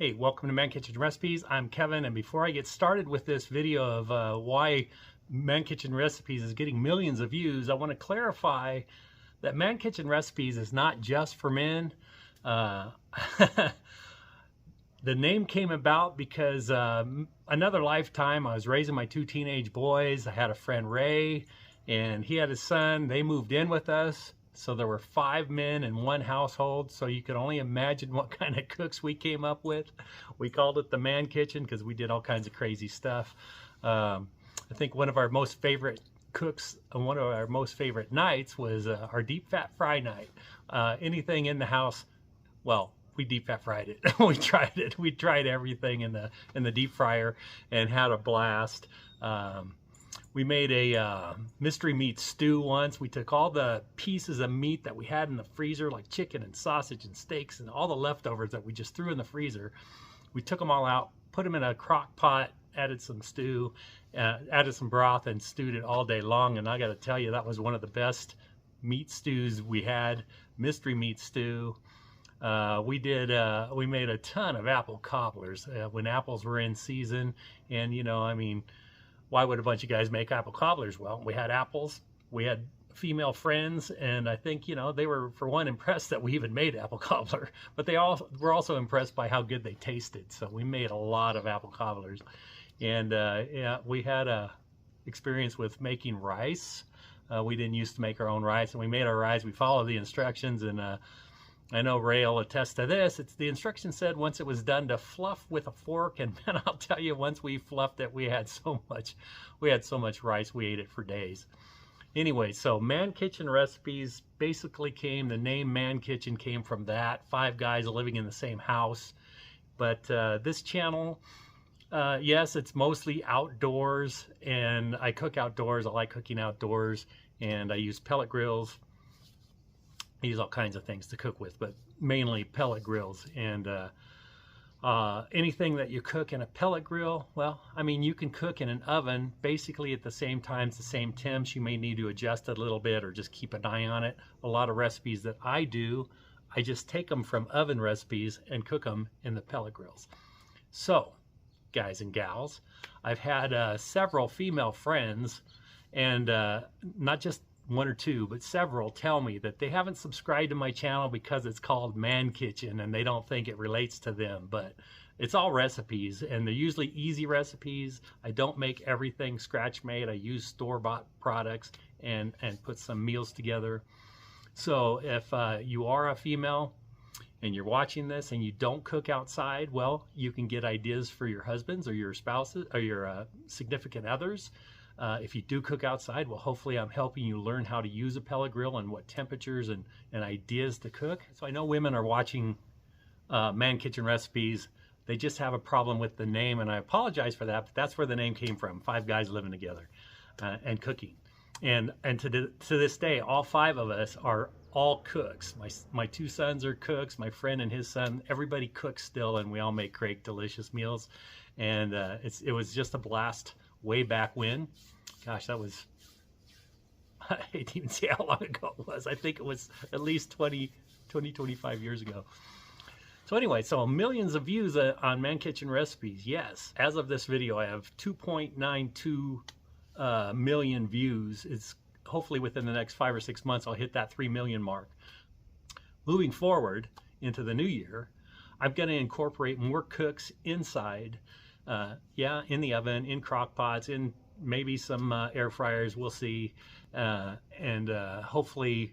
Hey, welcome to Man Kitchen Recipes. I'm Kevin, and before I get started with this video of why Man Kitchen Recipes is getting millions of views, I want to clarify that Man Kitchen Recipes is not just for men. The name came about because another lifetime I was raising my two teenage boys. I had a friend, Ray, and he had his son. They moved in with us. So there were 5 men in one household, so you could only imagine what kind of cooks we came up with. We called it the Man Kitchen because we did all kinds of crazy stuff. I think one of our most favorite cooks and one of our most favorite nights was our deep fat fry night. Anything in the house, well, we deep fat fried it. We tried it. We tried everything in the deep fryer and had a blast. We made a mystery meat stew once. We took all the pieces of meat that we had in the freezer, like chicken and sausage and steaks and all the leftovers that we just threw in the freezer. We took them all out, put them in a crock pot, added some stew, added some broth, and stewed it all day long. And I got to tell you, that was one of the best meat stews we had, mystery meat stew. We made a ton of apple cobblers when apples were in season. And, you know, I mean, why would a bunch of guys make apple cobblers? Well, we had apples, we had female friends, and I think, you know, they were, for one, impressed that we even made apple cobbler, but they all were also impressed by how good they tasted. So we made a lot of apple cobblers. And yeah, we had a experience with making rice. We didn't used to make our own rice, and we made our rice. We followed the instructions, and I know Ray will attest to this. The instruction said once it was done to fluff with a fork, and man, I'll tell you, once we fluffed it, we had so much rice, we ate it for days. Anyway, so Man Kitchen Recipes basically the name Man Kitchen came from that. 5 guys living in the same house. But this channel, yes, it's mostly outdoors, and I cook outdoors. I like cooking outdoors, and I use pellet grills. I use all kinds of things to cook with, but mainly pellet grills. And anything that you cook in a pellet grill, well, I mean, you can cook in an oven basically at the same times, the same temps. You may need to adjust it a little bit or just keep an eye on it. A lot of recipes that I do, I just take them from oven recipes and cook them in the pellet grills. So, guys and gals, I've had several female friends, and not just 1 or 2, but several, tell me that they haven't subscribed to my channel because it's called Man Kitchen and they don't think it relates to them. But it's all recipes, and they're usually easy recipes. I don't make everything scratch made. I use store-bought products and put some meals together. So if you are a female and you're watching this and you don't cook outside, well, you can get ideas for your husbands or your spouses or your significant others. If you do cook outside, well, hopefully I'm helping you learn how to use a pellet grill and what temperatures and ideas to cook. So I know women are watching Man Kitchen Recipes. They just have a problem with the name, and I apologize for that, but that's where the name came from. 5 guys living together and cooking. And to this day, all 5 of us are all cooks. My 2 sons are cooks, my friend and his son, everybody cooks still, and we all make great, delicious meals. And it was just a blast way back when. Gosh, that was, I hate to even say how long ago it was. I think it was at least 25 years ago. So anyway, so millions of views on Man Kitchen Recipes. Yes, as of this video, I have 2.92 million views. It's hopefully within the next 5 or 6 months, I'll hit that 3 million mark. Moving forward into the new year, I'm going to incorporate more cooks inside. Yeah, in the oven, in crock pots, in maybe some air fryers, we'll see, and hopefully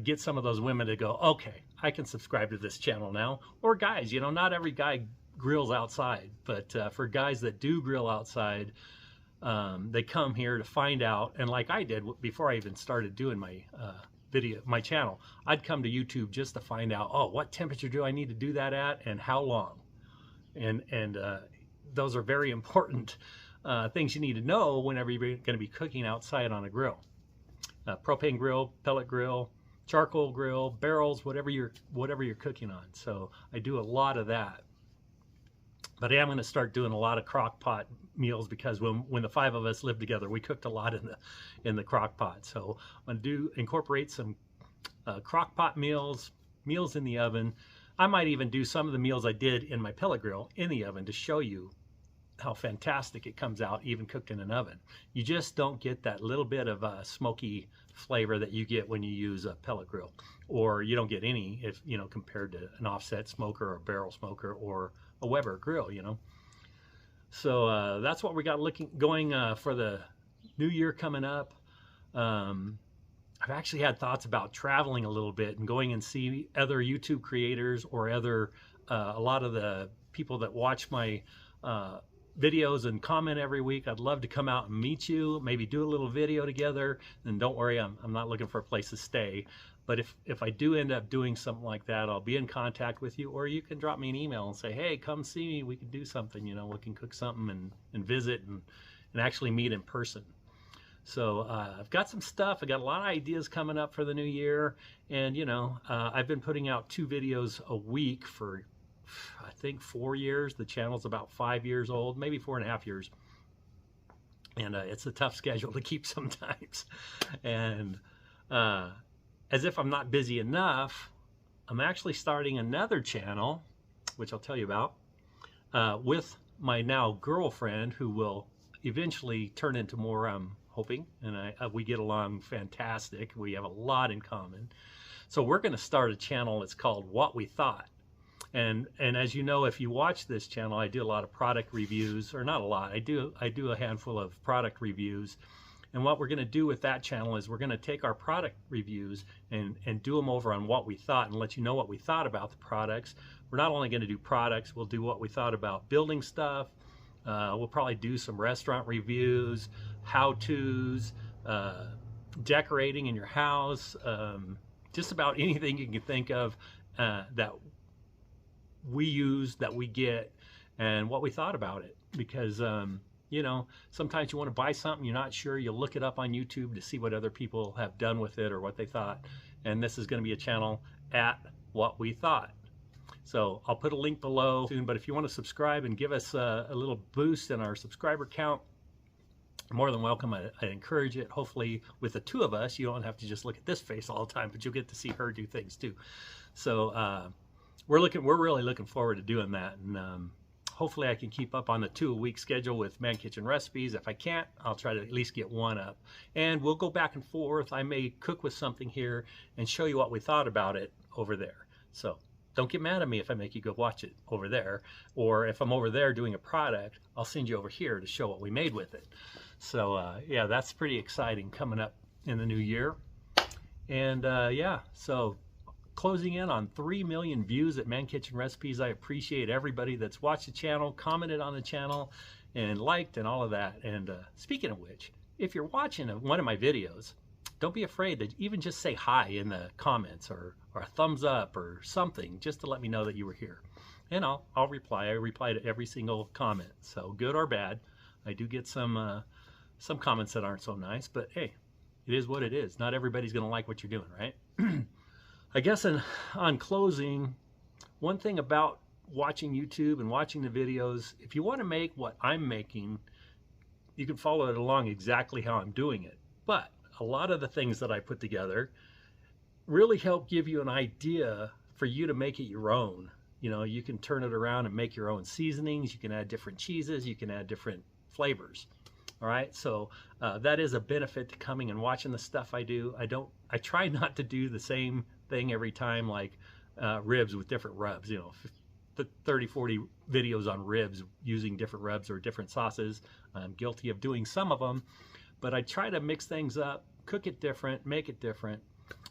get some of those women to go, okay, I can subscribe to this channel now. Or guys, you know, not every guy grills outside, but for guys that do grill outside, they come here to find out. And like I did before I even started doing my my channel, I'd come to YouTube just to find out, oh, what temperature do I need to do that at and how long? And those are very important things you need to know whenever you're going to be cooking outside on a grill. Propane grill, pellet grill, charcoal grill, barrels, whatever you're cooking on. So I do a lot of that. But I am going to start doing a lot of crock pot meals because when the 5 of us lived together, we cooked a lot in the crock pot. So I'm going to incorporate some crock pot meals in the oven, I might even do some of the meals I did in my pellet grill in the oven to show you how fantastic it comes out even cooked in an oven. You just don't get that little bit of smoky flavor that you get when you use a pellet grill, or you don't get any if compared to an offset smoker or a barrel smoker or a Weber grill. So that's what we got going for the new year coming up. I've actually had thoughts about traveling a little bit and going and see other YouTube creators or other a lot of the people that watch my videos and comment every week. I'd love to come out and meet you, maybe do a little video together. And don't worry, I'm not looking for a place to stay. But if I do end up doing something like that, I'll be in contact with you, or you can drop me an email and say, hey, come see me. We can do something, we can cook something and visit and actually meet in person. So I've got some stuff. I got a lot of ideas coming up for the new year. And, I've been putting out 2 videos a week for, I think, 4 years. The channel's about 5 years old, maybe 4.5 years. And it's a tough schedule to keep sometimes. And as if I'm not busy enough, I'm actually starting another channel, which I'll tell you about, with my now girlfriend, who will eventually turn into more, I'm hoping, and we get along fantastic. We have a lot in common. So we're going to start a channel that's called What We Thought. And as you know, if you watch this channel, I do a lot of product reviews, or not a lot. I do a handful of product reviews. And what we're going to do with that channel is we're going to take our product reviews and do them over on What We Thought and let you know what we thought about the products. We're not only going to do products, we'll do what we thought about building stuff. We'll probably do some restaurant reviews, how-tos, decorating in your house, just about anything you can think of that we use, that we get, and what we thought about it. Because sometimes you want to buy something, you're not sure, you'll look it up on YouTube to see what other people have done with it or what they thought. And this is going to be a channel at What We Thought. So I'll put a link below soon, but if you want to subscribe and give us a little boost in our subscriber count, more than welcome. I encourage it. Hopefully with the 2 of us, you don't have to just look at this face all the time, but you'll get to see her do things too. So we're really looking forward to doing that. And hopefully I can keep up on the 2-a-week schedule with Man Kitchen Recipes. If I can't, I'll try to at least get 1 up. And we'll go back and forth. I may cook with something here and show you what we thought about it over there. So don't get mad at me if I make you go watch it over there. Or if I'm over there doing a product, I'll send you over here to show what we made with it. So yeah, that's pretty exciting coming up in the new year. And yeah, so closing in on 3 million views at Man Kitchen Recipes. I appreciate everybody that's watched the channel, commented on the channel, and liked and all of that. And speaking of which, if you're watching one of my videos, don't be afraid to even just say hi in the comments, or a thumbs up or something, just to let me know that you were here. And I'll reply. I reply to every single comment, so good or bad. I do get some comments that aren't so nice, but hey, it is what it is. Not everybody's going to like what you're doing, right? I guess on closing, one thing about watching YouTube and watching the videos, if you want to make what I'm making, you can follow it along exactly how I'm doing it. But a lot of the things that I put together really help give you an idea for you to make it your own. You can turn it around and make your own seasonings. You can add different cheeses. You can add different flavors. All right, so that is a benefit to coming and watching the stuff I do. I try not to do the same thing every time, like ribs with different rubs, 30, 40 videos on ribs using different rubs or different sauces. I'm guilty of doing some of them, but I try to mix things up, cook it different, make it different,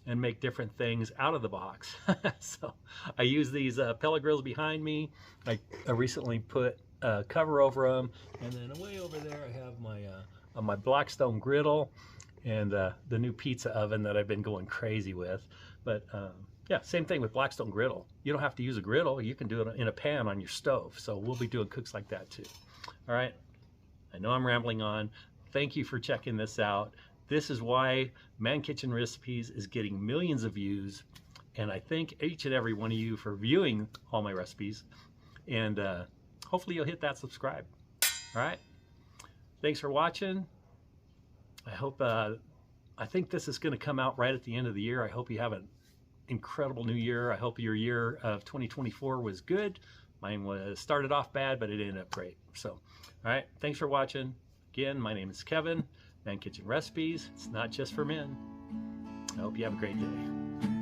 and make different things out of the box. So I use these pellet grills behind me. I recently put a cover over them, and then way over there I have my Blackstone griddle and the new pizza oven that I've been going crazy with. But yeah, same thing with Blackstone griddle. You don't have to use a griddle. You can do it in a pan on your stove. So we'll be doing cooks like that too. All right, I know I'm rambling on. Thank you for checking this out. This is why Man Kitchen Recipes is getting millions of views, and I thank each and every one of you for viewing all my recipes, and hopefully you'll hit that subscribe. All right, thanks for watching. I hope I think this is going to come out right at the end of the year. I hope you haven't incredible new year. I hope your year of 2024 was good. Mine was started off bad, but it ended up great. So, all right, thanks for watching. Again, my name is Kevin, Man Kitchen Recipes. It's not just for men. I hope you have a great day.